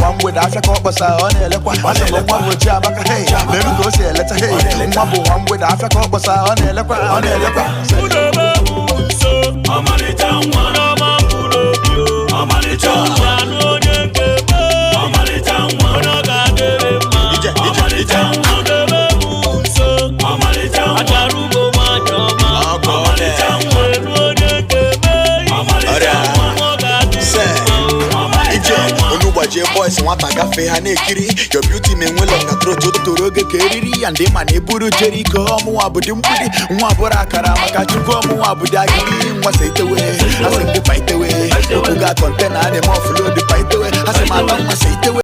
One with Africa, but I on a one with Jamaica. Hey, let me go say a letter. Hey, one with Africa, but I on a leper. Boys want to cafe hanekiri. Your beauty me will on the throat to roge keriri and dem and eburu Jericho muabudum pudi muabura karamaka chuko muabudagi was it away. I think the fight away. You got content and them off load the fight away. I say my mama say it away.